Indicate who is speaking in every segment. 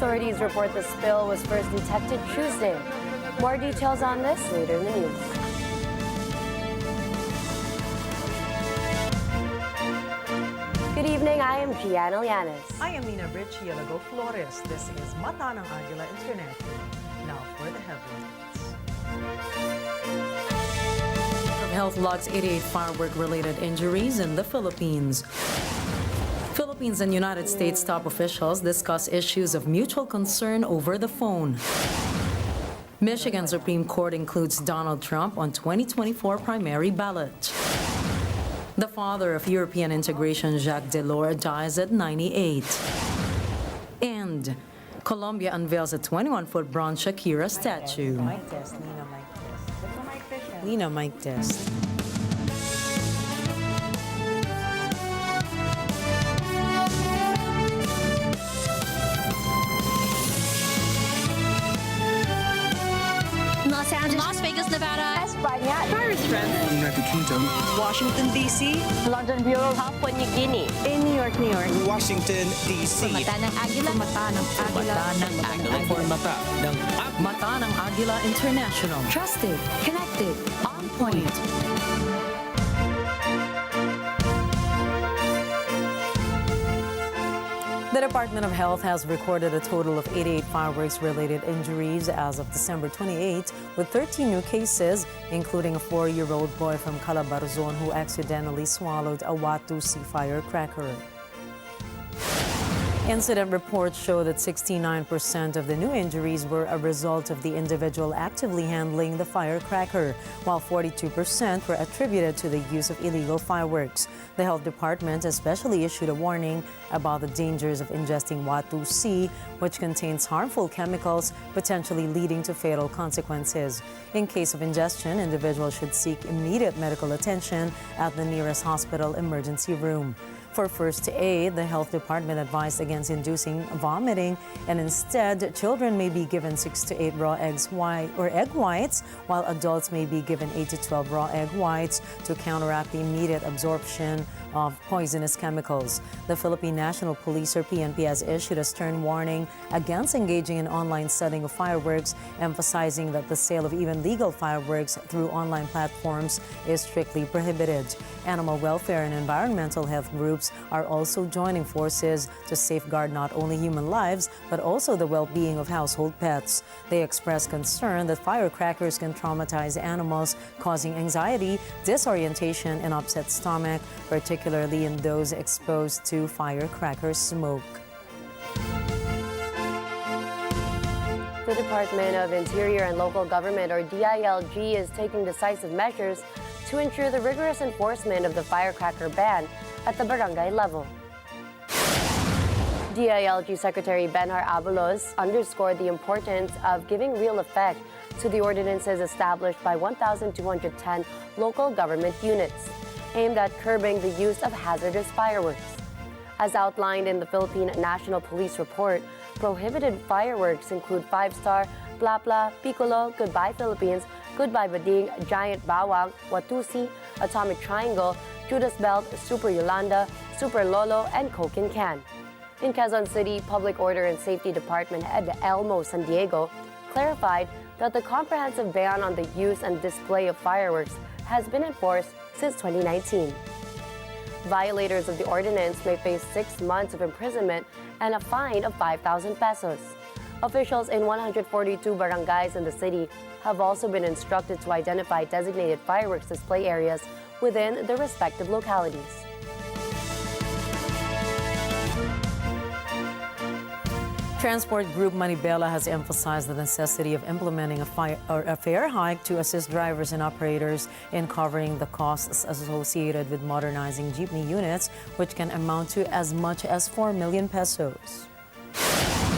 Speaker 1: Authorities report the spill was first detected Tuesday. More details on this later in the news. Good evening, I am Gianna Llanes.
Speaker 2: I am Nina Lago Flores. This is Mata ng Agila International. Now for the headlines. Health logs 88 firework-related injuries in the Philippines. Philippines and United States top officials discuss issues of mutual concern over the phone. Michigan Supreme Court includes Donald Trump on 2024 primary ballot. The father of European integration, Jacques Delors, dies at 98. And Colombia unveils a 21-foot bronze Shakira statue.
Speaker 3: Mic test, Nina, mic test. What's the mic test?
Speaker 2: Nina, mic test.
Speaker 4: Los Angeles, Las Vegas, Nevada,
Speaker 1: España,
Speaker 4: Paris, France,
Speaker 5: United Kingdom,
Speaker 3: Washington, D.C.
Speaker 1: London Bureau, Papua New Guinea,
Speaker 3: In New York, New York.
Speaker 5: Washington, D.C.
Speaker 4: Mata ng Agila,
Speaker 2: Mata ng Agila.
Speaker 5: For Mata ng
Speaker 2: Mata ng Agila International.
Speaker 4: trusted, connected, on point.
Speaker 2: The Department of Health has recorded a total of 88 fireworks-related injuries as of December 28, with 13 new cases, including a 4-year-old boy from Calabarzon who accidentally swallowed a Watusi firecracker. Incident reports show that 69% of the new injuries were a result of the individual actively handling the firecracker, while 42% were attributed to the use of illegal fireworks. The health department especially issued a warning about the dangers of ingesting Watusi, which contains harmful chemicals, potentially leading to fatal consequences. In case of ingestion, individuals should seek immediate medical attention at the nearest hospital emergency room. For first aid, the health department advised against inducing vomiting, and instead, children may be given 6 to 8 raw egg whites, while adults may be given 8 to 12 raw egg whites to counteract the immediate absorption of poisonous chemicals. The Philippine National Police, or PNP, has issued a stern warning against engaging in online selling of fireworks, emphasizing that the sale of even legal fireworks through online platforms is strictly prohibited. Animal welfare and environmental health groups are also joining forces to safeguard not only human lives, but also the well-being of household pets. They express concern that firecrackers can traumatize animals, causing anxiety, disorientation, and upset stomach, particularly in those exposed to firecracker smoke.
Speaker 1: The Department of Interior and Local Government, or DILG, is taking decisive measures to ensure the rigorous enforcement of the firecracker ban at the barangay level. DILG Secretary Benhar Abalos underscored the importance of giving real effect to the ordinances established by 1,210 local government units, aimed at curbing the use of hazardous fireworks. As outlined in the Philippine National Police report, prohibited fireworks include 5-star, Plapla, Piccolo, Goodbye Philippines, Goodbye Bading, Giant Bawang, Watusi, Atomic Triangle, Judas Belt, Super Yolanda, Super Lolo, and Coke in Can. In Quezon City, Public Order and Safety Department Head Elmo San Diego clarified that the comprehensive ban on the use and display of fireworks has been enforced since 2019. Violators of the ordinance may face 6 months of imprisonment and a fine of 5,000 pesos. Officials in 142 barangays in the city have also been instructed to identify designated fireworks display areas within their respective localities.
Speaker 2: Transport Group Manibela has emphasized the necessity of implementing a fare hike to assist drivers and operators in covering the costs associated with modernizing jeepney units, which can amount to as much as 4 million pesos.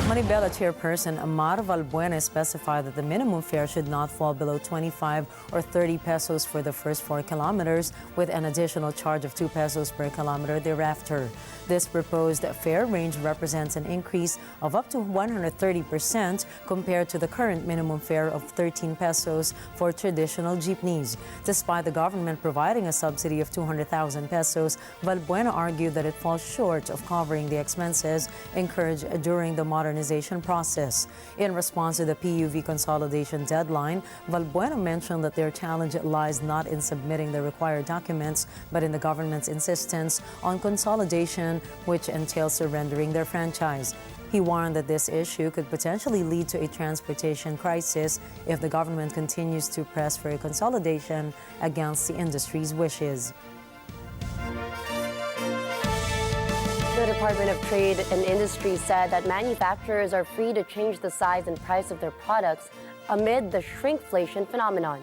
Speaker 2: Manibela Chairperson Amar Valbuena specified that the minimum fare should not fall below 25 or 30 pesos for the first 4 kilometers, with an additional charge of 2 pesos per kilometer thereafter. This proposed fare range represents an increase of up to 130% compared to the current minimum fare of 13 pesos for traditional jeepneys. Despite the government providing a subsidy of 200,000 pesos, Valbuena argued that it falls short of covering the expenses incurred during the modernization process. In response to the PUV consolidation deadline, Valbuena mentioned that their challenge lies not in submitting the required documents, but in the government's insistence on consolidation, which entails surrendering their franchise. He warned that this issue could potentially lead to a transportation crisis if the government continues to press for a consolidation against the industry's wishes.
Speaker 1: The Department of Trade and Industry said that manufacturers are free to change the size and price of their products amid the shrinkflation phenomenon.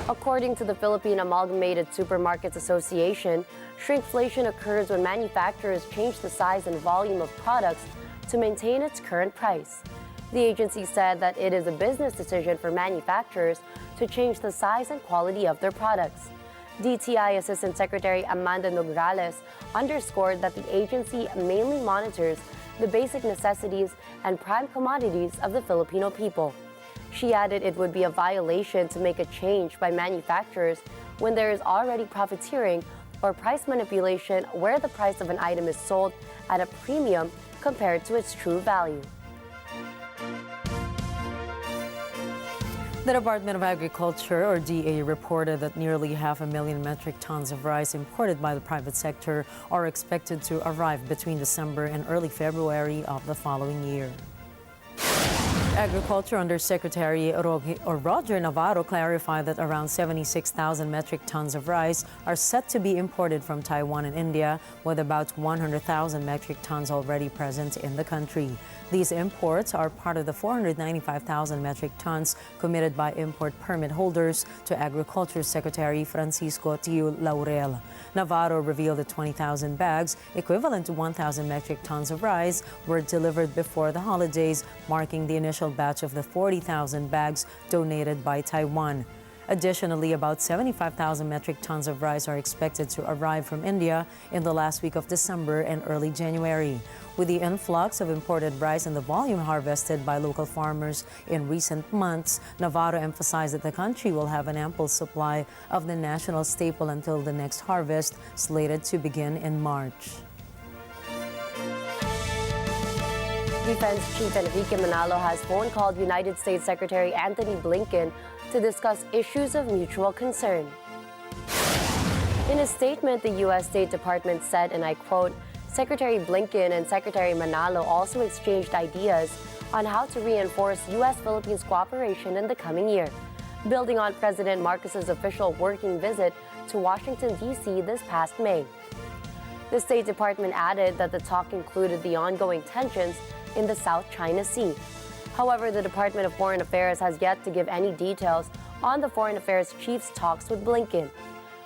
Speaker 1: According to the Philippine Amalgamated Supermarkets Association, shrinkflation occurs when manufacturers change the size and volume of products to maintain its current price. The agency said that it is a business decision for manufacturers to change the size and quality of their products. DTI Assistant Secretary Amanda Nograles underscored that the agency mainly monitors the basic necessities and prime commodities of the Filipino people. She added it would be a violation to make a change by manufacturers when there is already profiteering or price manipulation where the price of an item is sold at a premium compared to its true value.
Speaker 2: The Department of Agriculture, or DA, reported that nearly 500,000 metric tons of rice imported by the private sector are expected to arrive between December and early February of the following year. Agriculture Undersecretary Roger Navarro clarified that around 76,000 metric tons of rice are set to be imported from Taiwan and India, with about 100,000 metric tons already present in the country. These imports are part of the 495,000 metric tons committed by import permit holders to Agriculture Secretary Francisco Tiu Laurel. Navarro revealed that 20,000 bags, equivalent to 1,000 metric tons of rice, were delivered before the holidays, marking the initial batch of the 40,000 bags donated by Taiwan. Additionally, about 75,000 metric tons of rice are expected to arrive from India in the last week of December and early January. With the influx of imported rice and the volume harvested by local farmers in recent months, Navarro emphasized that the country will have an ample supply of the national staple until the next harvest, slated to begin in March.
Speaker 1: Defense Chief Enrique Manalo has phone called United States Secretary Antony Blinken to discuss issues of mutual concern. In a statement, the U.S. State Department said, and I quote, Secretary Blinken and Secretary Manalo also exchanged ideas on how to reinforce U.S.-Philippines cooperation in the coming year, building on President Marcos's official working visit to Washington, D.C. this past May. The State Department added that the talk included the ongoing tensions in the South China Sea. However, the Department of Foreign Affairs has yet to give any details on the Foreign Affairs Chief's talks with Blinken.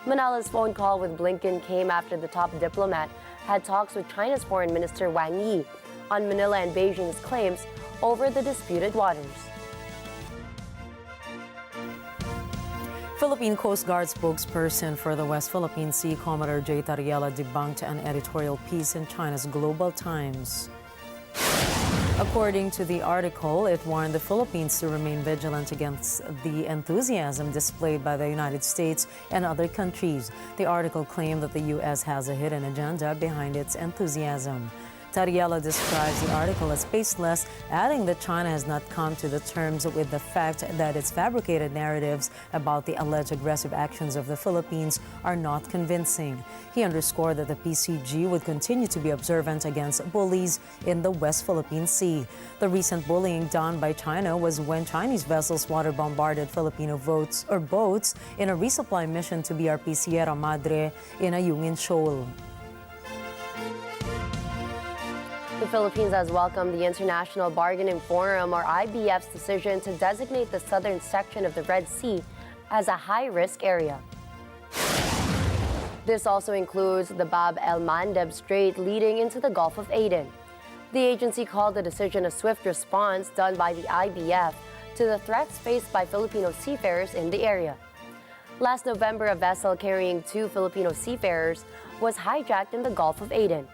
Speaker 1: Manalo's phone call with Blinken came after the top diplomat had talks with China's Foreign Minister Wang Yi on Manila and Beijing's claims over the disputed waters.
Speaker 2: Philippine Coast Guard spokesperson for the West Philippine Sea, Commodore J. Tariela, debunked an editorial piece in China's Global Times. According to the article, it warned the Philippines to remain vigilant against the enthusiasm displayed by the United States and other countries. The article claimed that the U.S. has a hidden agenda behind its enthusiasm. Tariela describes the article as baseless, adding that China has not come to the terms with the fact that its fabricated narratives about the alleged aggressive actions of the Philippines are not convincing. He underscored that the PCG would continue to be observant against bullies in the West Philippine Sea. The recent bullying done by China was when Chinese vessels water bombarded Filipino boats in a resupply mission to BRP Sierra Madre in Ayungin Shoal.
Speaker 1: The Philippines has welcomed the International Bargaining Forum, or IBF's, decision to designate the southern section of the Red Sea as a high-risk area. This also includes the Bab el-Mandeb Strait leading into the Gulf of Aden. The agency called the decision a swift response done by the IBF to the threats faced by Filipino seafarers in the area. Last November, a vessel carrying 2 Filipino seafarers was hijacked in the Gulf of Aden.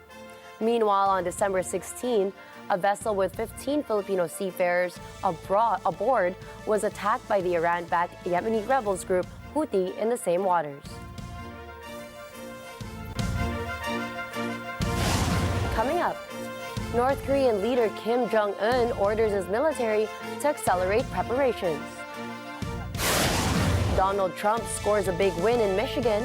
Speaker 1: Meanwhile, on December 16, a vessel with 15 Filipino seafarers aboard was attacked by the Iran-backed Yemeni rebels group Houthi in the same waters. Coming up, North Korean leader Kim Jong-un orders his military to accelerate preparations. Donald Trump scores a big win in Michigan.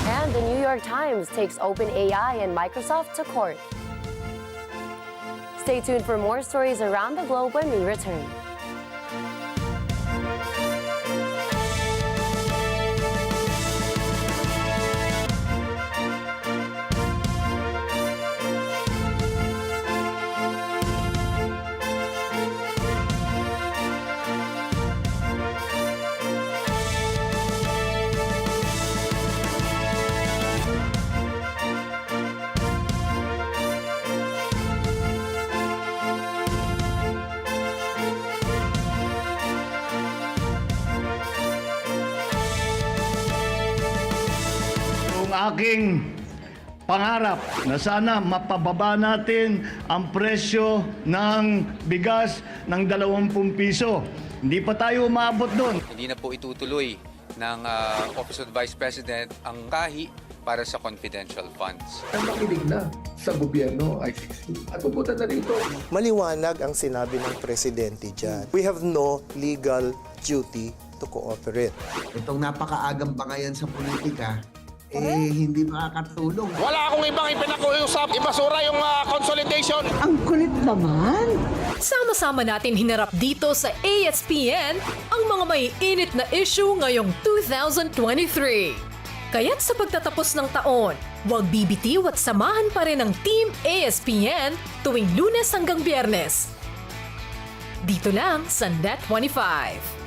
Speaker 1: And the New York Times takes OpenAI and Microsoft to court. Stay tuned for more stories around the globe when we return.
Speaker 6: Aking pangarap na sana mapababa natin ang presyo ng bigas ng 20 piso. Hindi pa tayo umabot doon.
Speaker 7: Hindi na po itutuloy ng Office of the Vice President ang kahi para sa confidential funds.
Speaker 8: Makinig na sa gobyerno, ICC. At pupunta na rito.
Speaker 9: Maliwanag ang sinabi ng Presidente dyan. We have no legal duty to cooperate.
Speaker 10: Itong napakaagang bangayan sa politika, hindi makakatulong.
Speaker 11: Wala akong ibang ipinakuusap, ibasura yung consolidation.
Speaker 3: Ang kulit naman.
Speaker 12: Sama-sama natin hinarap dito sa ASPN ang mga may init na issue ngayong 2023. Kaya't sa pagtatapos ng taon, huwag bibitiw at samahan pa rin ang Team ASPN tuwing Lunes hanggang Biyernes. Dito lang sa Net 25.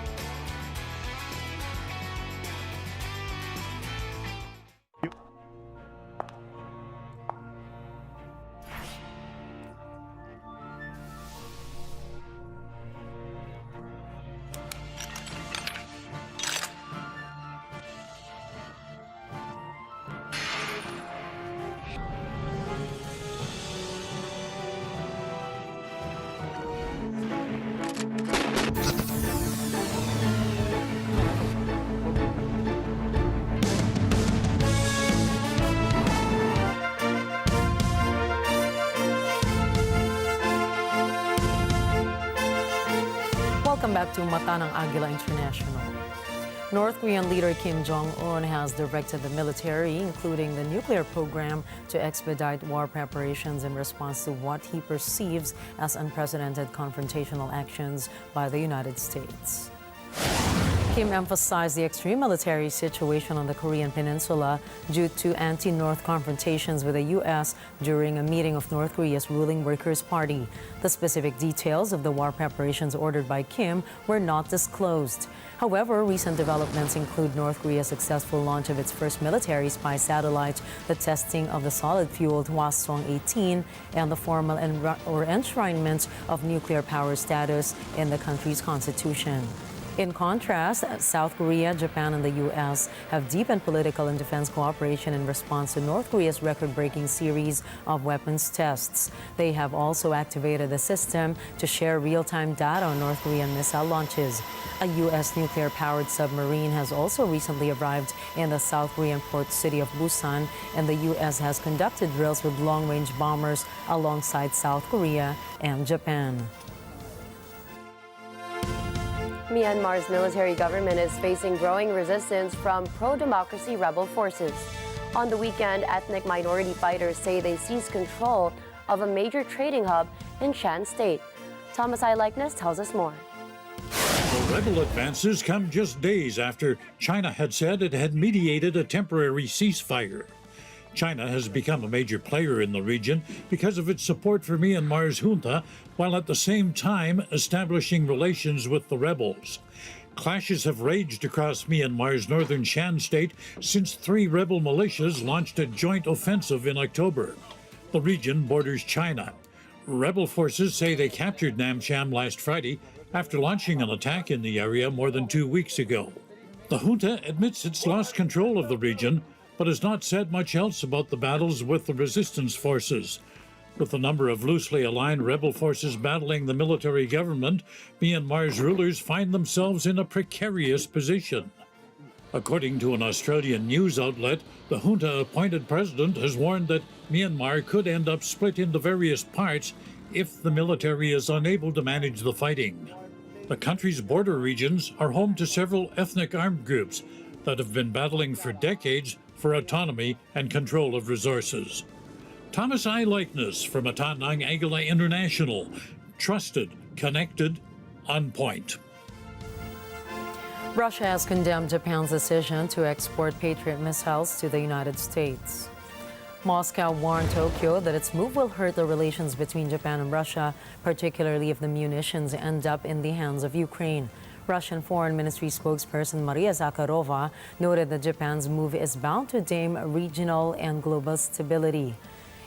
Speaker 2: Welcome back to Mata ng Agila International. North Korean leader Kim Jong-un has directed the military, including the nuclear program, to expedite war preparations in response to what he perceives as unprecedented confrontational actions by the United States. Kim emphasized the extreme military situation on the Korean peninsula due to anti-North confrontations with the U.S. during a meeting of North Korea's ruling Workers' Party. The specific details of the war preparations ordered by Kim were not disclosed. However, recent developments include North Korea's successful launch of its first military spy satellite, the testing of the solid-fueled Hwasong-18, and the formal enshrinement of nuclear power status in the country's constitution. In contrast, South Korea, Japan, and the U.S. have deepened political and defense cooperation in response to North Korea's record-breaking series of weapons tests. They have also activated the system to share real-time data on North Korean missile launches. A U.S. nuclear-powered submarine has also recently arrived in the South Korean port city of Busan, and the U.S. has conducted drills with long-range bombers alongside South Korea and Japan.
Speaker 1: Myanmar's military government is facing growing resistance from pro-democracy rebel forces. On the weekend, ethnic minority fighters say they seized control of a major trading hub in Shan State. Thomas I. Likeness tells us more.
Speaker 13: The rebel advances come just days after China had said it had mediated a temporary ceasefire. China has become a major player in the region because of its support for Myanmar's junta, while at the same time establishing relations with the rebels. Clashes have raged across Myanmar's northern Shan state since 3 rebel militias launched a joint offensive in October. The region borders China. Rebel forces say they captured Nam Sham last Friday after launching an attack in the area more than 2 weeks ago. The junta admits it's lost control of the region, but has not said much else about the battles with the resistance forces. With the number of loosely aligned rebel forces battling the military government, Myanmar's rulers find themselves in a precarious position. According to an Australian news outlet, the junta-appointed president has warned that Myanmar could end up split into various parts if the military is unable to manage the fighting. The country's border regions are home to several ethnic armed groups that have been battling for decades for autonomy and control of resources. Thomas I. Likeness from Atanang Agila International. Trusted, connected, on point.
Speaker 2: Russia has condemned Japan's decision to export Patriot missiles to the United States. Moscow warned Tokyo that its move will hurt the relations between Japan and Russia, particularly if the munitions end up in the hands of Ukraine. Russian Foreign Ministry spokesperson Maria Zakharova noted that Japan's move is bound to dam regional and global stability.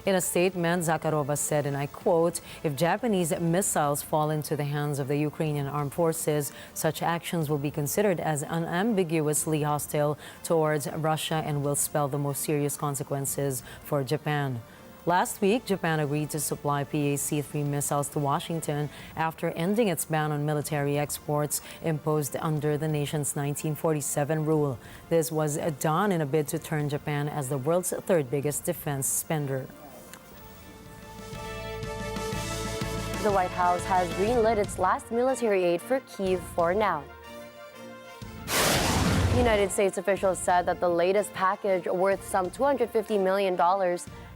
Speaker 2: In a statement, Zakharova said, and I quote, "If Japanese missiles fall into the hands of the Ukrainian armed forces, such actions will be considered as unambiguously hostile towards Russia and will spell the most serious consequences for Japan." Last week, Japan agreed to supply PAC-3 missiles to Washington after ending its ban on military exports imposed under the nation's 1947 rule. This was done in a bid to turn Japan as the world's third biggest defense spender.
Speaker 1: The White House has greenlit its last military aid for Kyiv for now. United States officials said that the latest package, worth some $250 million,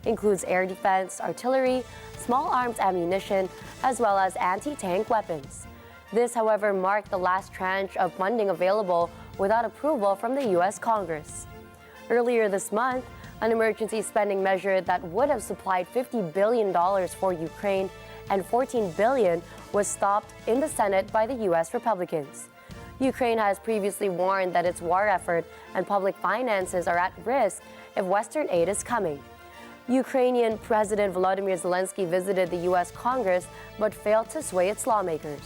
Speaker 1: includes air defense, artillery, small arms ammunition, as well as anti-tank weapons. This, however, marked the last tranche of funding available without approval from the U.S. Congress. Earlier this month, an emergency spending measure that would have supplied $50 billion for Ukraine and $14 billion was stopped in the Senate by the U.S. Republicans. Ukraine has previously warned that its war effort and public finances are at risk if Western aid is coming. Ukrainian President Volodymyr Zelensky visited the U.S. Congress but failed to sway its lawmakers.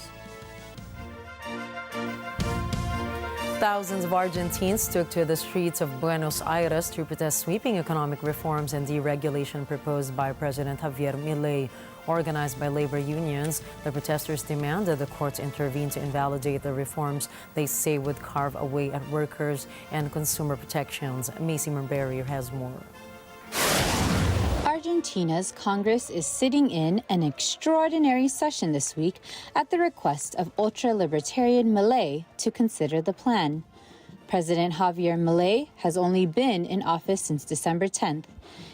Speaker 2: Thousands of Argentines took to the streets of Buenos Aires to protest sweeping economic reforms and deregulation proposed by President Javier Milei. Organized by labor unions, the protesters demanded the courts intervene to invalidate the reforms they say would carve away at workers and consumer protections. Macy Marbury has more.
Speaker 14: Argentina's Congress is sitting in an extraordinary session this week at the request of ultra-libertarian Milei to consider the plan. President Javier Milei has only been in office since December 10th.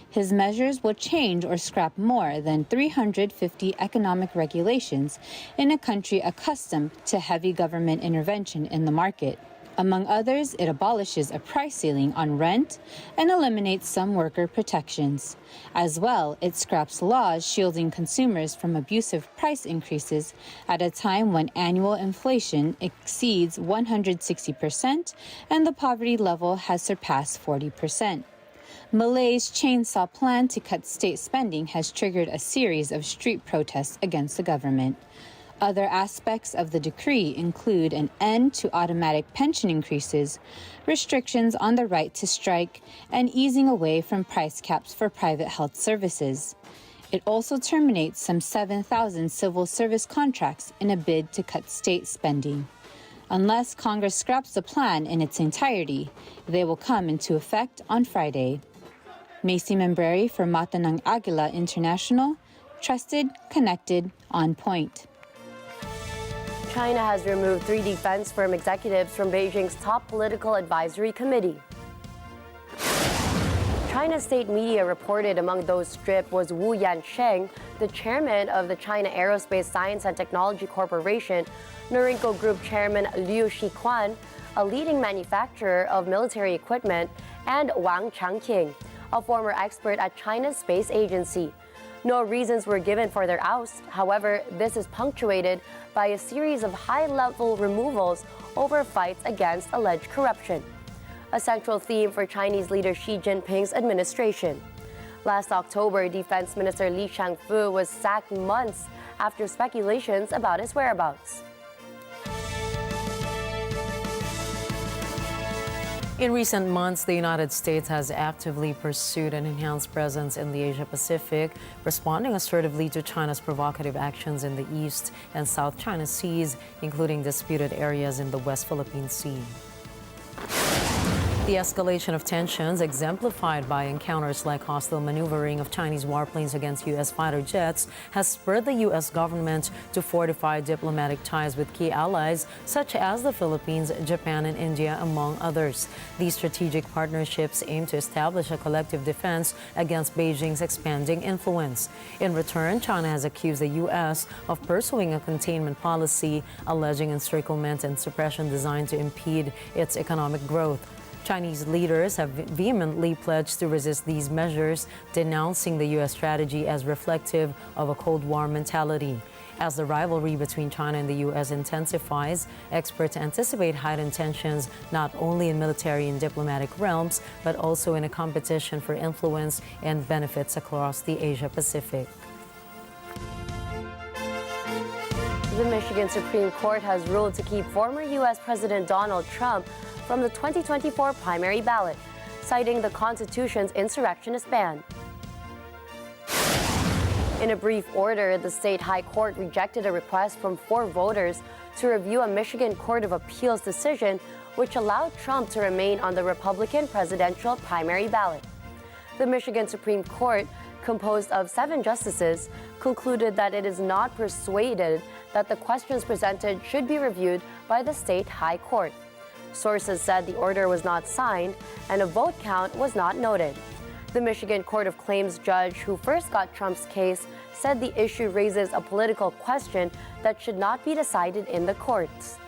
Speaker 14: His measures will change or scrap more than 350 economic regulations in a country accustomed to heavy government intervention in the market. Among others, it abolishes a price ceiling on rent and eliminates some worker protections. As well, it scraps laws shielding consumers from abusive price increases at a time when annual inflation exceeds 160% and the poverty level has surpassed 40%. Milei's chainsaw plan to cut state spending has triggered a series of street protests against the government. Other aspects of the decree include an end to automatic pension increases, restrictions on the right to strike, and easing away from price caps for private health services. It also terminates some 7,000 civil service contracts in a bid to cut state spending. Unless Congress scraps the plan in its entirety, they will come into effect on Friday. Macy Marbury for Matanang Agila International, trusted, connected, on point.
Speaker 1: China has removed 3 defense firm executives from Beijing's top political advisory committee. China's state media reported among those stripped was Wu Yansheng, the chairman of the China Aerospace Science and Technology Corporation, Norinco Group chairman Liu Shiquan, a leading manufacturer of military equipment, and Wang Changqing, a former expert at China's space agency. No reasons were given for their oust. However, this is punctuated by a series of high-level removals over fights against alleged corruption, a central theme for Chinese leader Xi Jinping's administration. Last October, Defense Minister Li Shangfu was sacked months after speculations about his whereabouts.
Speaker 2: In recent months, the United States has actively pursued an enhanced presence in the Asia-Pacific, responding assertively to China's provocative actions in the East and South China Seas, including disputed areas in the West Philippine Sea. The escalation of tensions, exemplified by encounters like hostile maneuvering of Chinese warplanes against U.S. fighter jets, has spurred the U.S. government to fortify diplomatic ties with key allies such as the Philippines, Japan, and India, among others. These strategic partnerships aim to establish a collective defense against Beijing's expanding influence. In return, China has accused the U.S. of pursuing a containment policy, alleging encirclement and suppression designed to impede its economic growth. Chinese leaders have vehemently pledged to resist these measures, denouncing the U.S. strategy as reflective of a Cold War mentality. As the rivalry between China and the U.S. intensifies, experts anticipate heightened tensions not only in military and diplomatic realms, but also in a competition for influence and benefits across the Asia-Pacific.
Speaker 1: The Michigan Supreme Court has ruled to keep former U.S. President Donald Trump from the 2024 primary ballot, citing the Constitution's insurrectionist ban. In a brief order, the state high court rejected a request from 4 voters to review a Michigan Court of Appeals decision which allowed Trump to remain on the Republican presidential primary ballot. The Michigan Supreme Court, composed of 7 justices, concluded that it is not persuaded that the questions presented should be reviewed by the state high court. Sources said the order was not signed and a vote count was not noted. The Michigan Court of Claims judge who first got Trump's case said the issue raises a political question that should not be decided in the courts.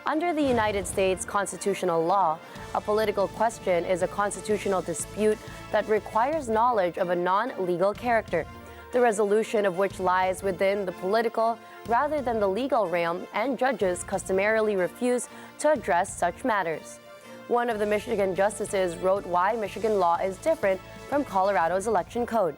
Speaker 1: Under the United States constitutional law, a political question is a constitutional dispute that requires knowledge of a non-legal character, the resolution of which lies within the political rather than the legal realm, and judges customarily refuse to address such matters. One of the Michigan justices wrote why Michigan law is different from Colorado's election code.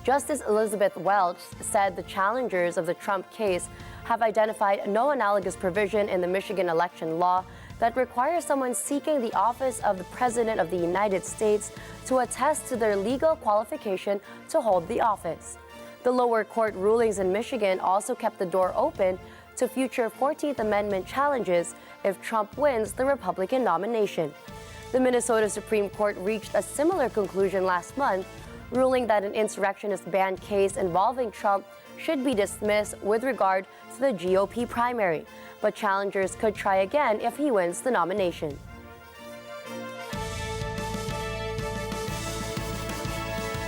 Speaker 1: Justice Elizabeth Welch said the challengers of the Trump case have identified no analogous provision in the Michigan election law that requires someone seeking the office of the President of the United States to attest to their legal qualification to hold the office. The lower court rulings in Michigan also kept the door open to future 14th Amendment challenges if Trump wins the Republican nomination. The Minnesota Supreme Court reached a similar conclusion last month, ruling that an insurrectionist ban case involving Trump should be dismissed with regard to the GOP primary, but challengers could try again if he wins the nomination.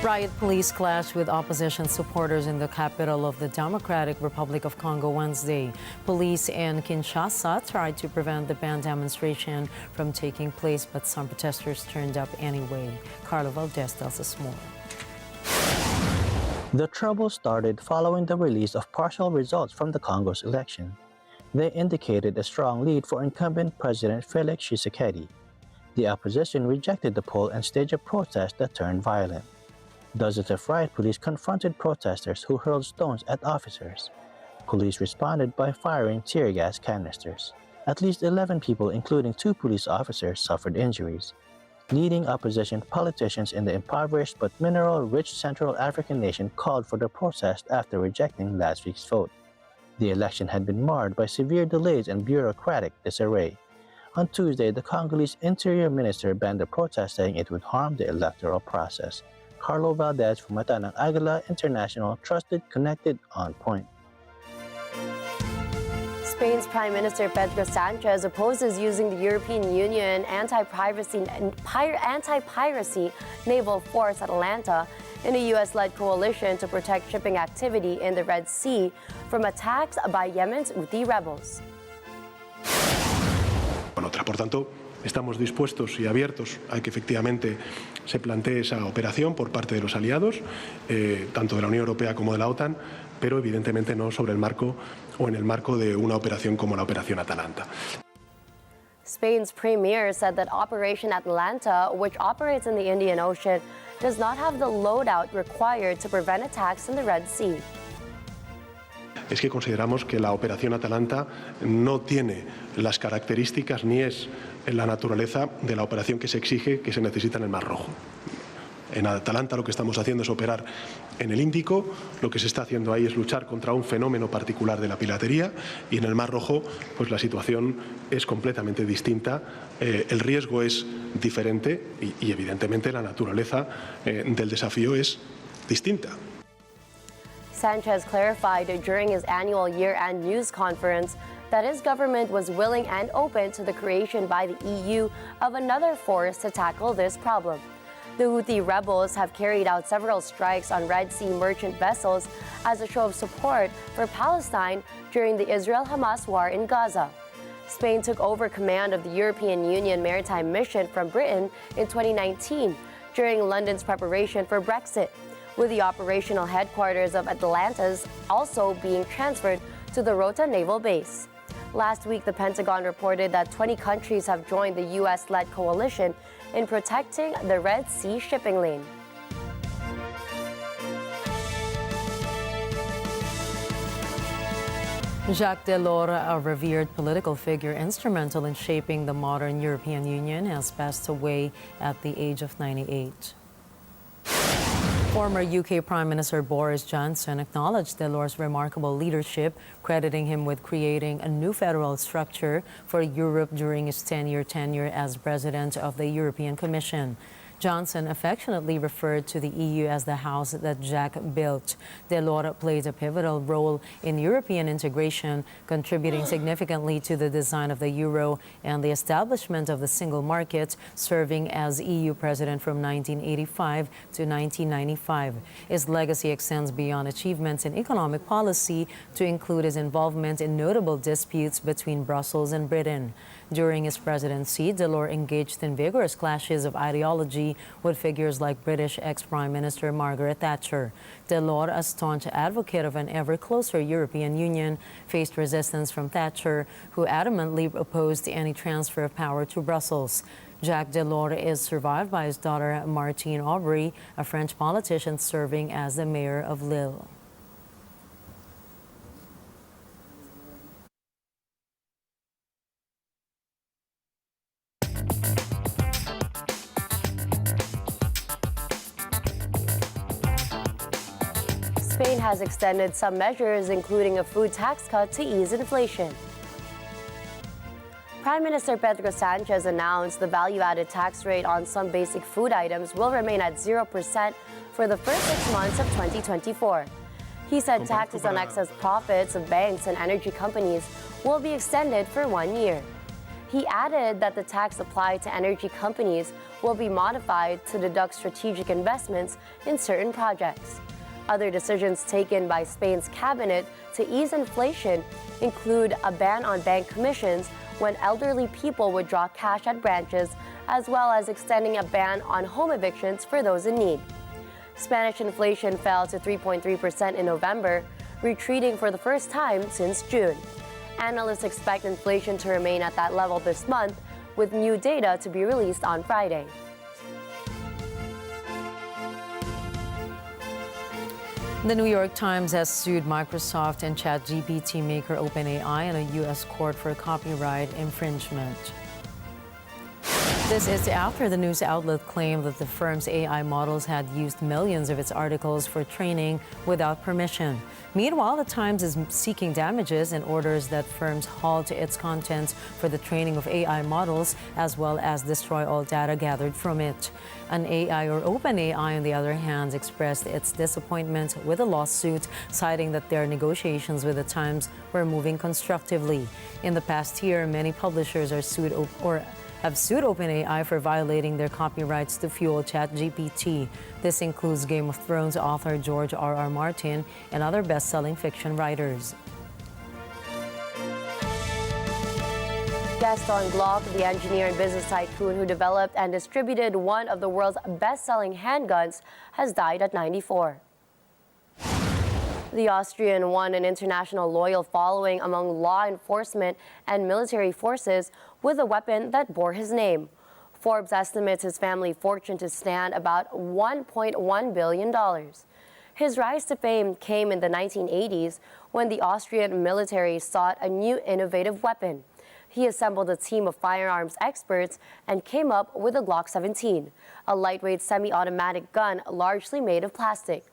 Speaker 2: Riot police clashed with opposition supporters in the capital of the Democratic Republic of Congo Wednesday. Police in Kinshasa tried to prevent the banned demonstration from taking place, but some protesters turned up anyway. Carlo Valdez tells us more.
Speaker 15: The trouble started following the release of partial results from the Congo's election. They indicated a strong lead for incumbent President Felix Tshisekedi. The opposition rejected the poll and staged a protest that turned violent. Dozens of riot police confronted protesters who hurled stones at officers. Police responded by firing tear gas canisters. At least 11 people, including 2 police officers, suffered injuries. Leading opposition politicians in the impoverished but mineral-rich Central African nation called for the protest after rejecting last week's vote. The election had been marred by severe delays and bureaucratic disarray. On Tuesday, the Congolese Interior Minister banned the protest, saying it would harm the electoral process. Carlo Valdez from Matanang Agila International, trusted, connected, on point.
Speaker 1: Spain's Prime Minister Pedro Sanchez opposes using the European Union anti-piracy naval force at Atlanta in a U.S.-led coalition to protect shipping activity in the Red Sea from attacks by Yemen's Houthi rebels.
Speaker 16: Por tanto, estamos dispuestos y abiertos a que efectivamente se plantee esa operación por parte de los aliados, tanto de la Unión Europea como de la OTAN, pero evidentemente no sobre el marco o en el marco de una operación como la Operación Atalanta.
Speaker 1: Spain's premier said that Operation Atlanta, which operates in the Indian Ocean, does not have the loadout required to prevent attacks in the Red Sea.
Speaker 16: es que consideramos que la operación Atalanta no tiene las características ni es la naturaleza de la operación que se exige, que se necesita en el Mar Rojo. En Atalanta lo que estamos haciendo es operar en el Índico, lo que se está haciendo ahí es luchar contra un fenómeno particular de la piratería, y en el Mar Rojo pues la situación es completamente distinta, el riesgo es diferente y evidentemente la naturaleza del desafío es distinta.
Speaker 1: Sanchez clarified during his annual year-end news conference that his government was willing and open to the creation by the EU of another force to tackle this problem. The Houthi rebels have carried out several strikes on Red Sea merchant vessels as a show of support for Palestine during the Israel-Hamas war in Gaza. Spain took over command of the European Union maritime mission from Britain in 2019 during London's preparation for Brexit, with the operational headquarters of Atlanta's also being transferred to the Rota naval base. Last week, the Pentagon reported that 20 countries have joined the U.S.-led coalition in protecting the Red Sea shipping lane.
Speaker 2: Jacques Delors, a revered political figure instrumental in shaping the modern European Union, has passed away at the age of 98. Former UK Prime Minister Boris Johnson acknowledged Delors' remarkable leadership, crediting him with creating a new federal structure for Europe during his 10-year tenure as president of the European Commission. Johnson affectionately referred to the EU as the house that Jack built. Delors played a pivotal role in European integration, contributing significantly to the design of the euro and the establishment of the single market, serving as EU president from 1985 to 1995. His legacy extends beyond achievements in economic policy to include his involvement in notable disputes between Brussels and Britain. During his presidency, Delors engaged in vigorous clashes of ideology with figures like British ex-Prime Minister Margaret Thatcher. Delors, a staunch advocate of an ever closer European Union, faced resistance from Thatcher, who adamantly opposed any transfer of power to Brussels. Jacques Delors is survived by his daughter Martine Aubry, a French politician serving as the mayor of Lille.
Speaker 1: Spain has extended some measures, including a food tax cut, to ease inflation. Prime Minister Pedro Sanchez announced the value-added tax rate on some basic food items will remain at 0% for the first 6 months of 2024. He said taxes on excess profits of banks and energy companies will be extended for 1 year. He added that the tax applied to energy companies will be modified to deduct strategic investments in certain projects. Other decisions taken by Spain's cabinet to ease inflation include a ban on bank commissions when elderly people withdraw cash at branches, as well as extending a ban on home evictions for those in need. Spanish inflation fell to 3.3% in November, retreating for the first time since June. Analysts expect inflation to remain at that level this month, with new data to be released on Friday.
Speaker 2: The New York Times has sued Microsoft and ChatGPT maker OpenAI in a U.S. court for copyright infringement. This is after the news outlet claimed that the firm's AI models had used millions of its articles for training without permission. Meanwhile, the Times is seeking damages and orders that firms halt its content for the training of AI models, as well as destroy all data gathered from it. An AI or OpenAI, on the other hand, expressed its disappointment with the lawsuit, citing that their negotiations with the Times were moving constructively. In the past year, many publishers are sued have sued OpenAI for violating their copyrights to fuel ChatGPT. This includes Game of Thrones author George R.R. Martin and other best-selling fiction writers.
Speaker 1: Gaston Glock, the engineer and business tycoon who developed and distributed one of the world's best-selling handguns, has died at 94. The Austrian won an international loyal following among law enforcement and military forces with a weapon that bore his name. Forbes estimates his family fortune to stand about $1.1 billion. His rise to fame came in the 1980s when the Austrian military sought a new innovative weapon. He assembled a team of firearms experts and came up with a Glock 17, a lightweight semi-automatic gun largely made of plastic.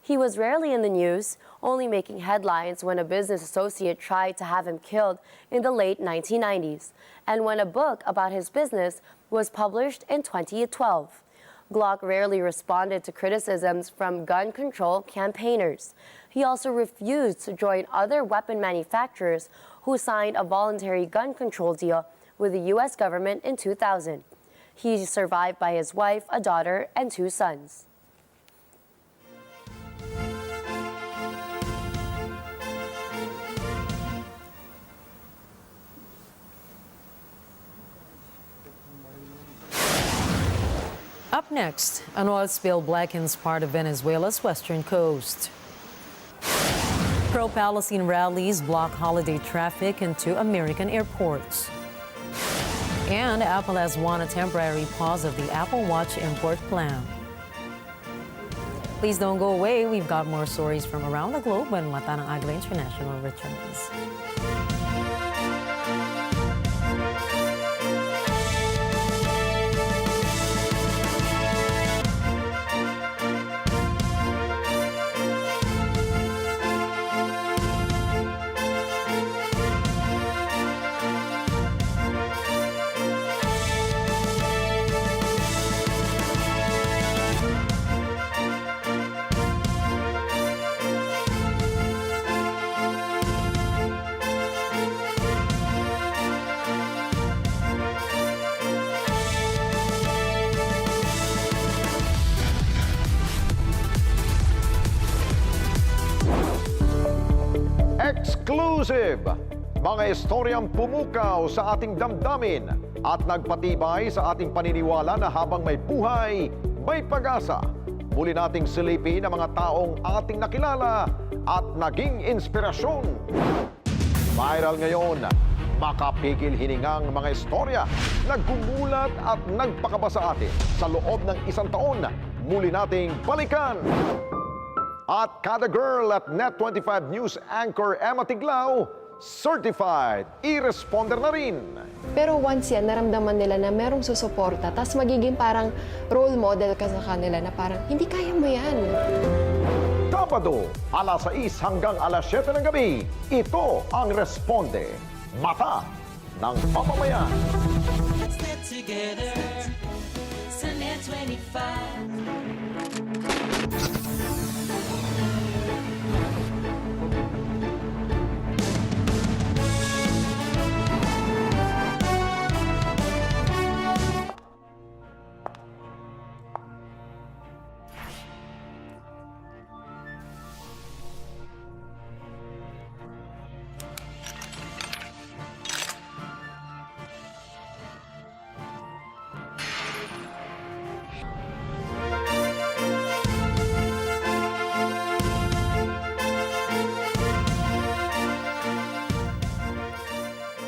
Speaker 1: He was rarely in the news, only making headlines when a business associate tried to have him killed in the late 1990s, and when a book about his business was published in 2012. Glock rarely responded to criticisms from gun control campaigners. He also refused to join other weapon manufacturers who signed a voluntary gun control deal with the U.S. government in 2000. He's survived by his wife, a daughter, and 2 sons.
Speaker 2: Up next, an oil spill blackens part of Venezuela's western coast. Pro-Palestine rallies block holiday traffic into American airports. And Apple has won a temporary pause of the Apple Watch import plan. Please don't go away. We've got more stories from around the globe when Mata ng Agila International returns.
Speaker 17: Exclusive! Mga istoryang pumukaw sa ating damdamin at nagpatibay sa ating paniniwala na habang may buhay, may pag-asa. Muli nating silipin ang mga taong ating nakilala at naging inspirasyon. Viral ngayon, makapigil hiningang mga istorya, nagkumulat at nagpakaba sa atin. Sa loob ng 1 taon, muli nating balikan. At kada girl at Net25 News anchor Emma Tiglao, certified e-responder na rin.
Speaker 18: Pero once yan, naramdaman nila na merong susuporta, tas magiging parang role model ka sa kanila na parang, hindi kaya mo yan.
Speaker 17: Sabado, alas 6 hanggang alas 7 ng gabi, ito ang Responde, Mata ng Mamamayan.
Speaker 19: Let's get together, sa Net25.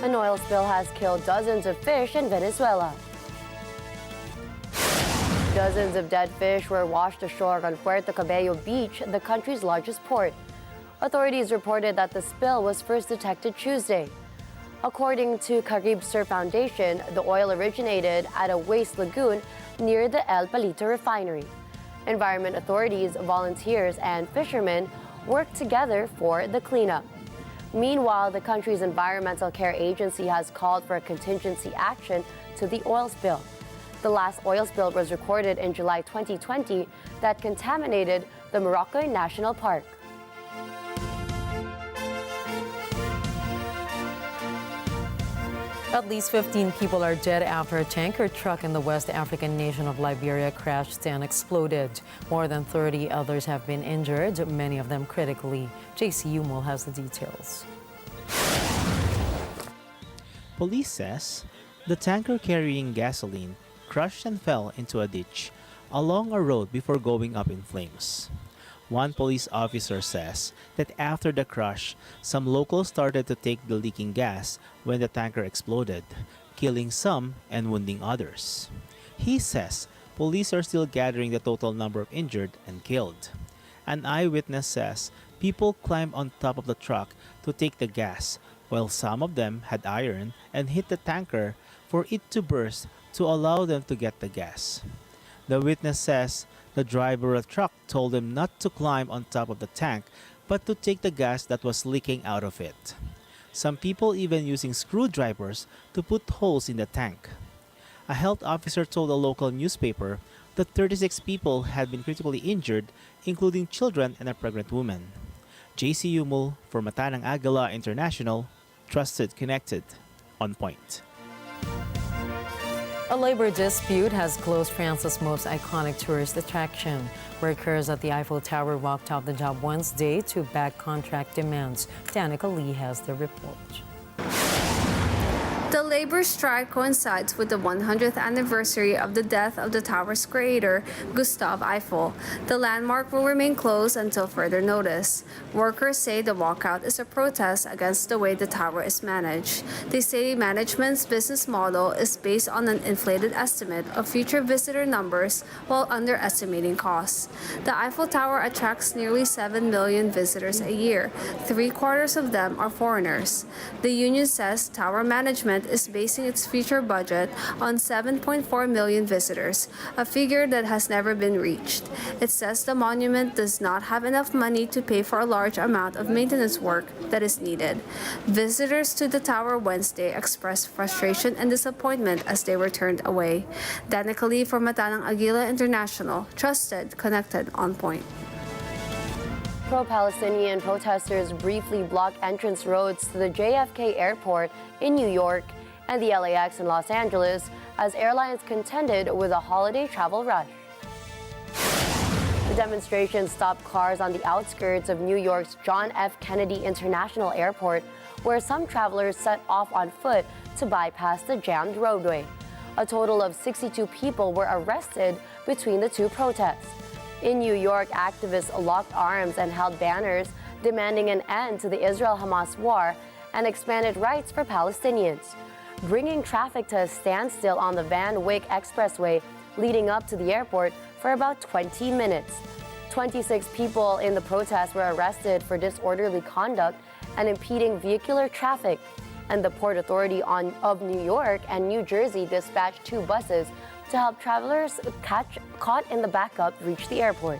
Speaker 1: An oil spill has killed dozens of fish in Venezuela. Dozens of dead fish were washed ashore on Puerto Cabello Beach, the country's largest port. Authorities reported that the spill was first detected Tuesday. According to Carib Sur Foundation, the oil originated at a waste lagoon near the El Palito refinery. Environment authorities, volunteers, and fishermen worked together for the cleanup. Meanwhile, the country's Environmental Care Agency has called for a contingency action to the oil spill. The last oil spill was recorded in July 2020 that contaminated the Moroccan National Park.
Speaker 2: At least 15 people are dead after a tanker truck in the West African nation of Liberia crashed and exploded. More than 30 others have been injured, many of them critically. JC Umul has the details.
Speaker 20: Police says the tanker carrying gasoline crashed and fell into a ditch along a road before going up in flames. One police officer says that after the crash, some locals started to take the leaking gas when the tanker exploded, killing some and wounding others. He says police are still gathering the total number of injured and killed. An eyewitness says people climbed on top of the truck to take the gas, while some of them had iron and hit the tanker for it to burst to allow them to get the gas. The witness says the driver of the truck told him not to climb on top of the tank, but to take the gas that was leaking out of it. Some people even using screwdrivers to put holes in the tank. A health officer told a local newspaper that 36 people had been critically injured, including children and a pregnant woman. JC Yumul for Matanang Agila International, trusted, connected, on point.
Speaker 2: A labor dispute has closed France's most iconic tourist attraction. Workers at the Eiffel Tower walked off the job Wednesday to back contract demands. Danica Lee has the report.
Speaker 21: The labor strike coincides with the 100th anniversary of the death of the tower's creator, Gustave Eiffel. The landmark will remain closed until further notice. Workers say the walkout is a protest against the way the tower is managed. They say management's business model is based on an inflated estimate of future visitor numbers while underestimating costs. The Eiffel Tower attracts nearly 7 million visitors a year. 3/4 of them are foreigners. The union says tower management is basing its future budget on 7.4 million visitors, a figure that has never been reached. It says the monument does not have enough money to pay for a large amount of maintenance work that is needed. Visitors to the tower Wednesday expressed frustration and disappointment as they were turned away. Danica Lee for Matanang Agila International, trusted, connected, on point.
Speaker 1: Pro-Palestinian protesters briefly blocked entrance roads to the JFK airport in New York and the LAX in Los Angeles as airlines contended with a holiday travel rush. The demonstration stopped cars on the outskirts of New York's John F. Kennedy International Airport, where some travelers set off on foot to bypass the jammed roadway. A total of 62 people were arrested between the two protests. In New York, activists locked arms and held banners demanding an end to the Israel-Hamas war and expanded rights for Palestinians, bringing traffic to a standstill on the Van Wyck Expressway leading up to the airport for about 20 minutes. 26 people in the protest were arrested for disorderly conduct and impeding vehicular traffic, and the Port Authority of New York and New Jersey dispatched 2 buses to help travelers caught in the backup reach the airport.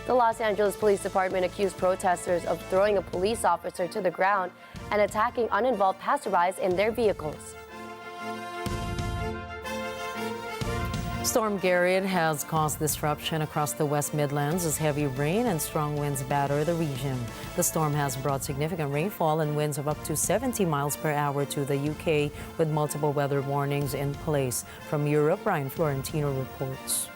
Speaker 1: The Los Angeles Police Department accused protesters of throwing a police officer to the ground and attacking uninvolved passerbys in their vehicles.
Speaker 2: Storm Garrett has caused disruption across the West Midlands as heavy rain and strong winds batter the region. The storm has brought significant rainfall and winds of up to 70 miles per hour to the UK, with multiple weather warnings in place. From Europe, Brian Florentino reports.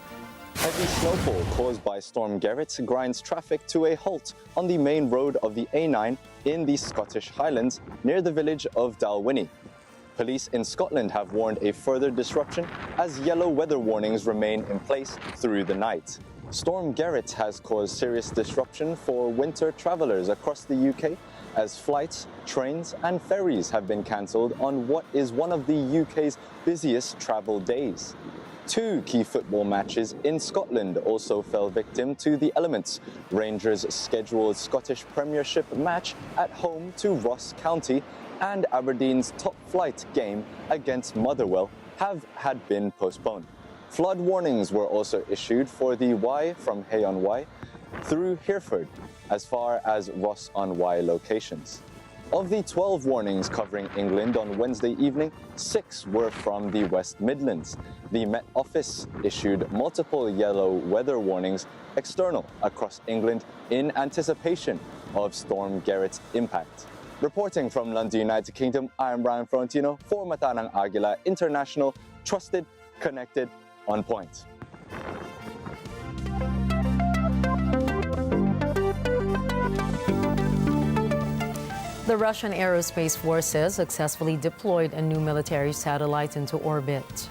Speaker 22: Heavy snowfall caused by Storm Garrett grinds traffic to a halt on the main road of the A9 in the Scottish Highlands near the village of Dalwhinnie. Police in Scotland have warned a further disruption as yellow weather warnings remain in place through the night. Storm Garrett has caused serious disruption for winter travellers across the UK as flights, trains and ferries have been cancelled on what is one of the UK's busiest travel days. 2 key football matches in Scotland also fell victim to the elements. Rangers' scheduled Scottish Premiership match at home to Ross County and Aberdeen's top-flight game against Motherwell had been postponed. Flood warnings were also issued for the Wye from Hay-on-Wye through Hereford, as far as Ross-on-Wye locations. Of the 12 warnings covering England on Wednesday evening, 6 were from the West Midlands. The Met Office issued multiple yellow weather warnings external across England in anticipation of Storm Garrett's impact. Reporting from London, United Kingdom, I am Brian Florentino for Matanang Agila International, trusted, connected, on point.
Speaker 2: The Russian Aerospace Forces successfully deployed a new military satellite into orbit.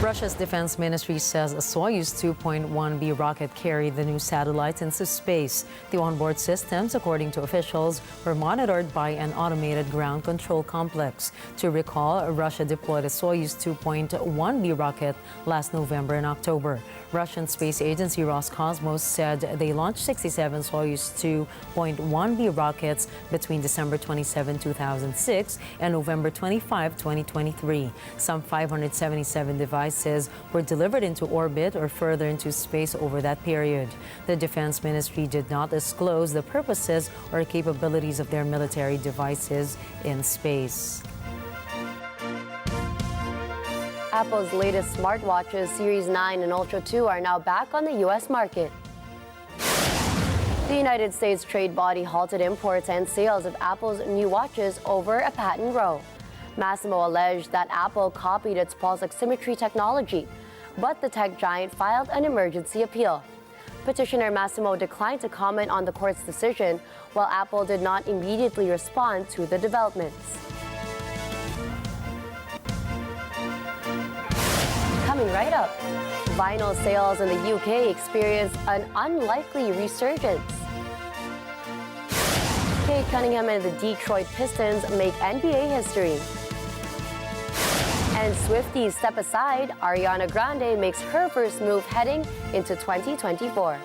Speaker 2: Russia's defense ministry says a Soyuz 2.1B rocket carried the new satellites into space. The onboard systems, according to officials, were monitored by an automated ground control complex. To recall, Russia deployed a Soyuz 2.1B rocket last November and October. Russian space agency Roscosmos said they launched 67 Soyuz 2.1B rockets between December 27, 2006 and November 25, 2023. Some 577 devices were delivered into orbit or further into space over that period. The Defense Ministry did not disclose the purposes or capabilities of their military devices in space.
Speaker 1: Apple's latest smartwatches, Series 9 and Ultra 2, are now back on the U.S. market. The United States trade body halted imports and sales of Apple's new watches over a patent row. Massimo alleged that Apple copied its pulse oximetry technology, but the tech giant filed an emergency appeal. Petitioner Massimo declined to comment on the court's decision, while Apple did not immediately respond to the developments. Coming right up, vinyl sales in the UK experienced an unlikely resurgence. Kate Cunningham and the Detroit Pistons make NBA history. And Swifties step aside, Ariana Grande makes her first move heading into 2024.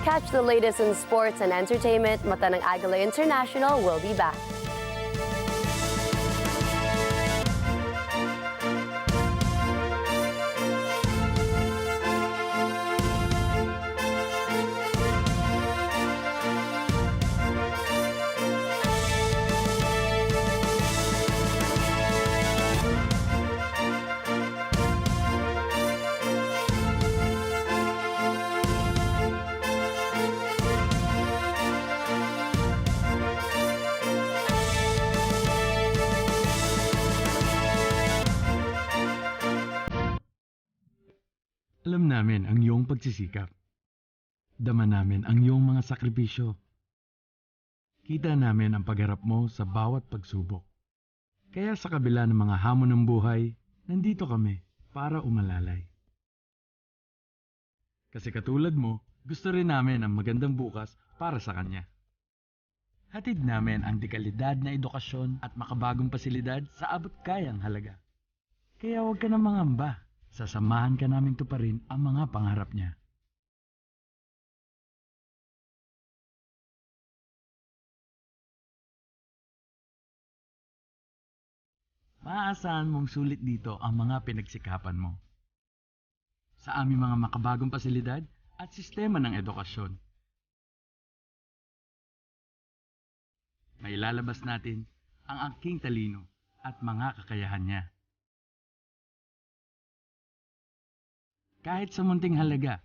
Speaker 1: Catch the latest in sports and entertainment. Mata ng Agila International will be back.
Speaker 4: Alam namin ang iyong pagsisikap. Dama namin ang iyong mga sakripisyo. Kita namin ang pagharap mo sa bawat pagsubok. Kaya sa kabila ng mga hamon ng buhay, nandito kami para umalalay. Kasi katulad mo, gusto rin namin ang magandang bukas para sa kanya. Hatid namin ang dekalidad na edukasyon at makabagong pasilidad sa abot kayang halaga. Kaya huwag ka na mangamba. Sasamahan ka namin tuparin ang mga pangarap niya. Maaasahan mong sulit dito ang mga pinagsikapan mo. Sa aming mga makabagong pasilidad at sistema ng edukasyon. Mailalabas natin ang aking talino at mga kakayahan niya. Kahit sa munting halaga,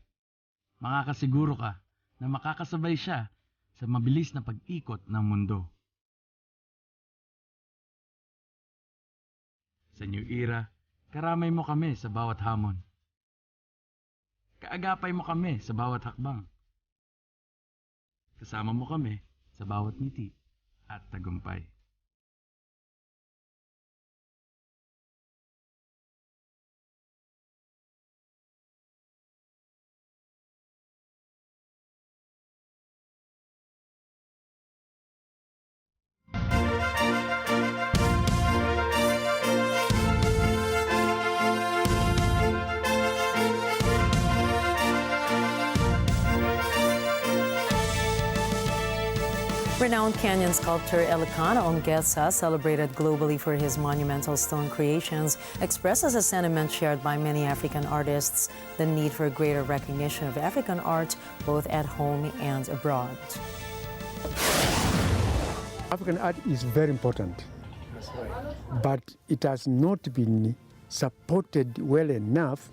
Speaker 4: makakasiguro ka na makakasabay siya sa mabilis na pag-ikot ng mundo. Sa new era, karamay mo kami sa bawat hamon. Kaagapay mo kami sa bawat hakbang. Kasama mo kami sa bawat ngiti at tagumpay.
Speaker 2: Renowned Kenyan sculptor Elikana Ongesa, celebrated globally for his monumental stone creations, expresses a sentiment shared by many African artists, the need for greater recognition of African art both at home and abroad.
Speaker 5: African art is very important, but it has not been supported well enough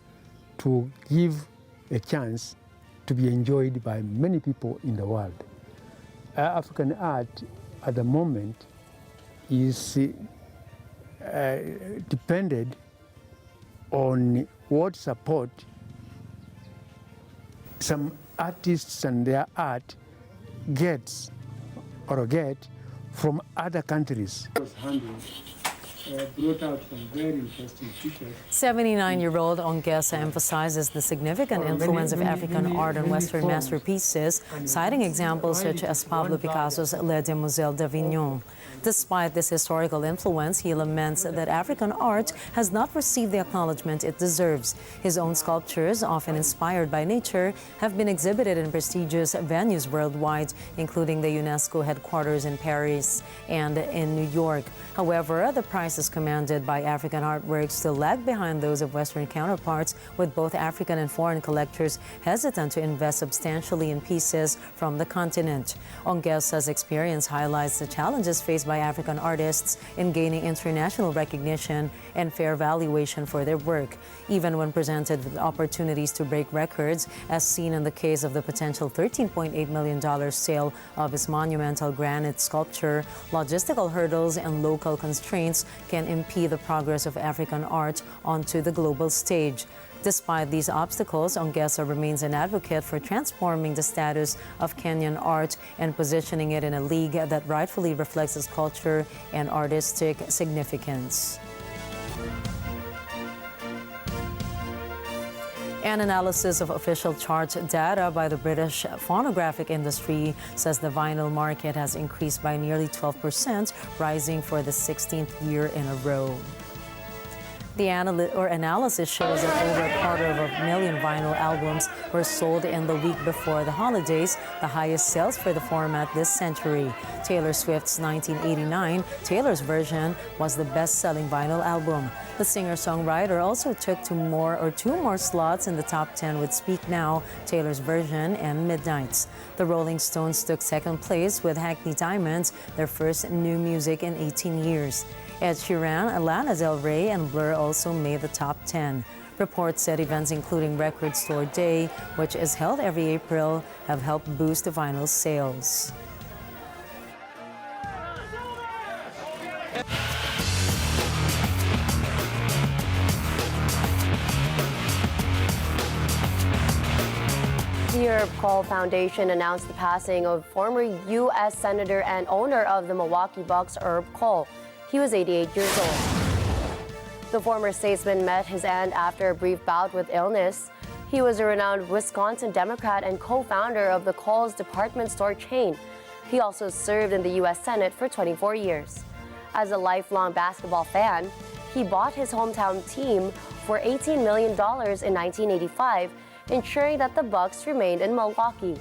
Speaker 5: to give a chance to be enjoyed by many people in the world. African art at the moment is dependent on what support some artists and their art gets or get from other countries. brought out some very interesting features.
Speaker 2: 79-year-old Ongesa emphasizes the significant influence of African art on Western masterpieces, citing examples such as Pablo Picasso's Les Demoiselles d'Avignon. Despite this historical influence, he laments that African art has not received the acknowledgement it deserves. His own sculptures, often inspired by nature, have been exhibited in prestigious venues worldwide, including the UNESCO headquarters in Paris and in New York. However, the prices commanded by African artworks still lag behind those of Western counterparts, with both African and foreign collectors hesitant to invest substantially in pieces from the continent. Ongesa's experience highlights the challenges faced by African artists in gaining international recognition and fair valuation for their work, even when presented with opportunities to break records, as seen in the case of the potential $13.8 million sale of his monumental granite sculpture. Logistical hurdles and local constraints can impede the progress of African art onto the global stage. Despite these obstacles, Ongesa remains an advocate for transforming the status of Kenyan art and positioning it in a league that rightfully reflects its culture and artistic significance. An analysis of official chart data by the British phonographic industry says the vinyl market has increased by nearly 12%, rising for the 16th year in a row. The analysis shows that over 250,000 vinyl albums were sold in the week before the holidays, the highest sales for the format this century. Taylor Swift's 1989 Taylor's Version was the best-selling vinyl album. The singer-songwriter also took two more slots in the top 10 with Speak Now, Taylor's Version, and Midnights. The Rolling Stones took second place with Hackney Diamonds, their first new music in 18 years. Ed Sheeran, Lana Del Rey, and Blur also made the top 10. Reports said events including Record Store Day, which is held every April, have helped boost the vinyl sales.
Speaker 1: The Herb Kohl Foundation announced the passing of former U.S. Senator and owner of the Milwaukee Bucks, Herb Kohl. He was 88 years old. The former statesman met his end after a brief bout with illness. He was a renowned Wisconsin Democrat and co-founder of the Kohl's department store chain. He also served in the U.S. Senate for 24 years. As a lifelong basketball fan, he bought his hometown team for $18 million in 1985, ensuring that the Bucks remained in Milwaukee.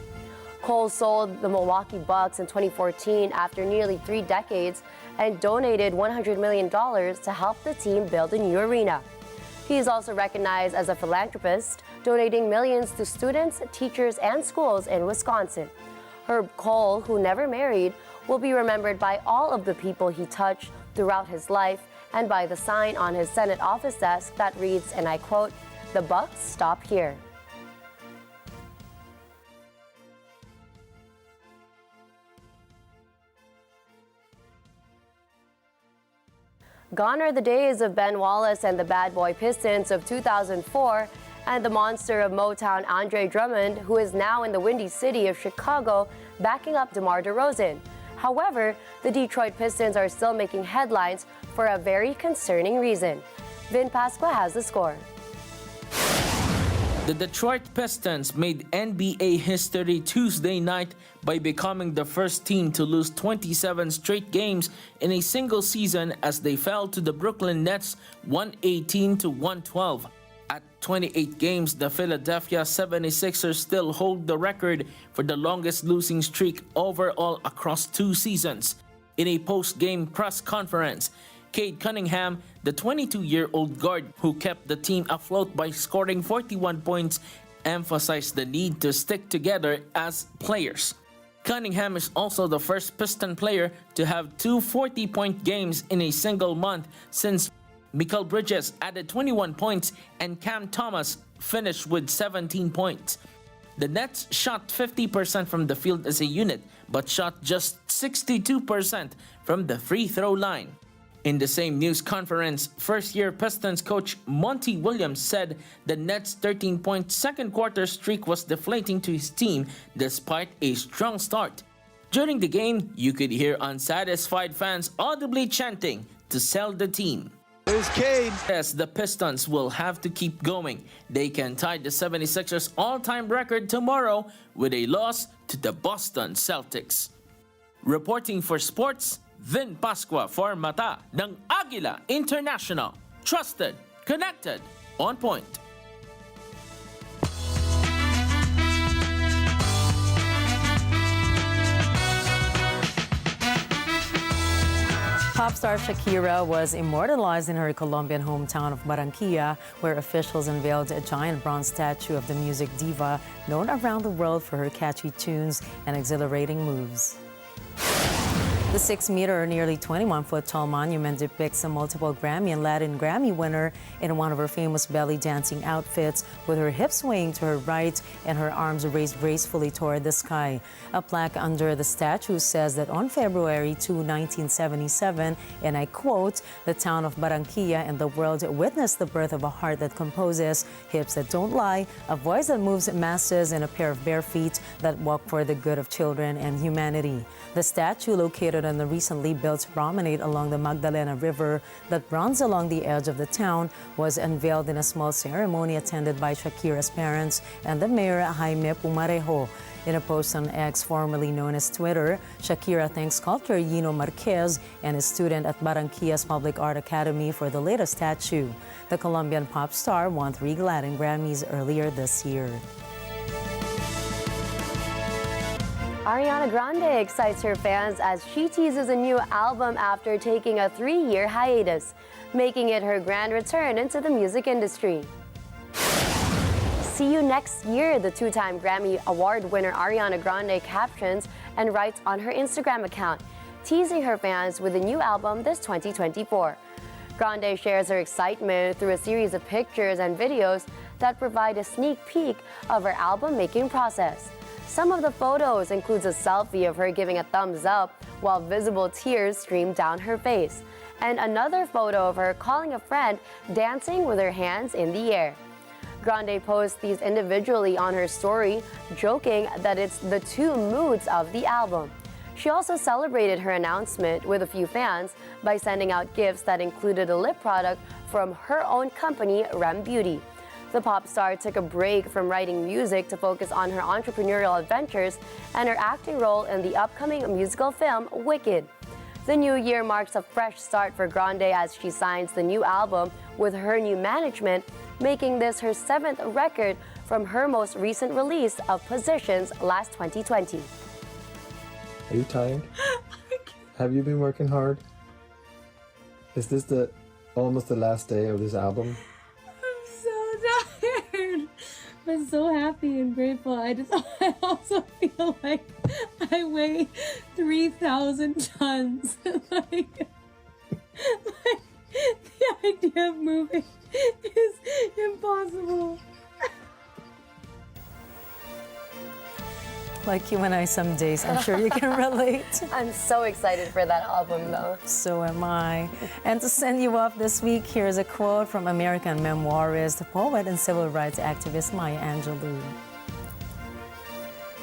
Speaker 1: Kohl sold the Milwaukee Bucks in 2014 after nearly 3 decades and donated $100 million to help the team build a new arena. He is also recognized as a philanthropist, donating millions to students, teachers, and schools in Wisconsin. Herb Kohl, who never married, will be remembered by all of the people he touched throughout his life and by the sign on his Senate office desk that reads, and I quote, "The Bucks stop here." Gone are the days of Ben Wallace and the Bad Boy Pistons of 2004 and the monster of Motown Andre Drummond, who is now in the Windy City of Chicago backing up DeMar DeRozan. However, the Detroit Pistons are still making headlines for a very concerning reason. Vin Pasqua has the score.
Speaker 6: The Detroit Pistons made NBA history Tuesday night by becoming the first team to lose 27 straight games in a single season as they fell to the Brooklyn Nets 118-112. At 28 games, the Philadelphia 76ers still hold the record for the longest losing streak overall across 2 seasons. In a post-game press conference, Cade Cunningham, the 22-year-old guard who kept the team afloat by scoring 41 points, emphasized the need to stick together as players. Cunningham is also the first Piston player to have 2 40-point games in a single month since Mikal Bridges added 21 points and Cam Thomas finished with 17 points. The Nets shot 50% from the field as a unit, but shot just 62% from the free throw line. In the same news conference, first-year Pistons coach Monty Williams said the Nets' 13-point second-quarter streak was deflating to his team despite a strong start. During the game, you could hear unsatisfied fans audibly chanting, to sell the team.
Speaker 7: There's Cade.
Speaker 6: Yes, the Pistons will have to keep going. They can tie the 76ers all-time record tomorrow with a loss to the Boston Celtics. Reporting for sports, Vin Pascua for Mata ng Agila International. Trusted, connected, on point.
Speaker 2: Pop star Shakira was immortalized in her Colombian hometown of Barranquilla, where officials unveiled a giant bronze statue of the music diva known around the world for her catchy tunes and exhilarating moves. The 6-meter, nearly 21-foot-tall monument depicts a multiple Grammy and Latin Grammy winner in one of her famous belly dancing outfits, with her hips swaying to her right and her arms raised gracefully toward the sky. A plaque under the statue says that on February 2, 1977, and I quote, "The town of Barranquilla and the world witnessed the birth of a heart that composes, hips that don't lie, a voice that moves masses, and a pair of bare feet that walk for the good of children and humanity." The statue, located on the recently built promenade along the Magdalena River that runs along the edge of the town, was unveiled in a small ceremony attended by Shakira's parents and the mayor, Jaime Pumarejo. In a post on X, formerly known as Twitter, Shakira thanks sculptor Yino Marquez and his student at Barranquilla's Public Art Academy for the latest statue. The Colombian pop star won 3 Latin Grammys earlier this year.
Speaker 1: Ariana Grande excites her fans as she teases a new album after taking a 3-year hiatus, making it her grand return into the music industry. "See you next year," the 2-time Grammy Award winner Ariana Grande captions and writes on her Instagram account, teasing her fans with a new album this 2024. Grande shares her excitement through a series of pictures and videos that provide a sneak peek of her album-making process. Some of the photos includes a selfie of her giving a thumbs up while visible tears stream down her face, and another photo of her calling a friend dancing with her hands in the air. Grande posts these individually on her story, joking that it's the 2 moods of the album. She also celebrated her announcement with a few fans by sending out gifts that included a lip product from her own company, Rem Beauty. The pop star took a break from writing music to focus on her entrepreneurial adventures and her acting role in the upcoming musical film, Wicked. The new year marks a fresh start for Grande as she signs the new album with her new management, making this her 7th record from her most recent release of Positions last 2020.
Speaker 8: Are you tired? Have you been working hard? Is this almost the last day of this album?
Speaker 23: I'm so happy and grateful. I also feel like I weigh 3,000 tons. like the idea of moving is impossible.
Speaker 2: Like you and I some days, I'm sure you can relate.
Speaker 1: I'm so excited for that album, though.
Speaker 2: So am I. And to send you off this week, here's a quote from American memoirist, poet, and civil rights activist Maya Angelou.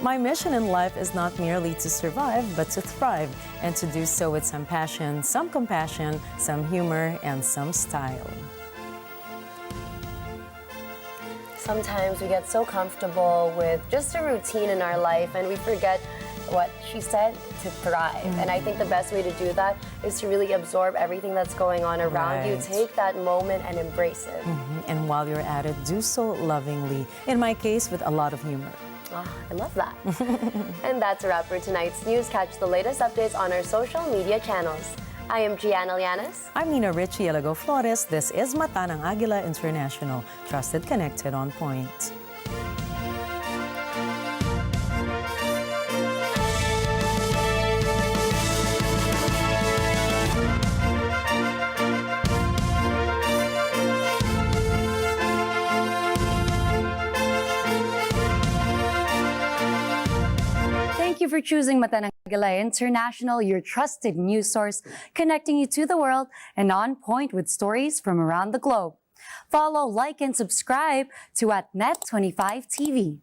Speaker 2: "My mission in life is not merely to survive, but to thrive, and to do so with some passion, some compassion, some humor, and some style."
Speaker 1: Sometimes we get so comfortable with just a routine in our life and we forget what she said, to thrive. And I think the best way to do that is to really absorb everything that's going on around you. Take that moment and embrace it.
Speaker 2: And while you're at it, do so lovingly. In my case, with a lot of humor.
Speaker 1: I love that. And that's a wrap for tonight's news. Catch the latest updates on our social media channels. I am Gianna Llanes.
Speaker 2: I'm Nina Richie Elago Flores. This is Mata ng Agila International. Trusted, connected, on point.
Speaker 24: Thank you for choosing Mata ng Agila International, your trusted news source, connecting you to the world and on point with stories from around the globe. Follow, like, and subscribe to @Net25 TV.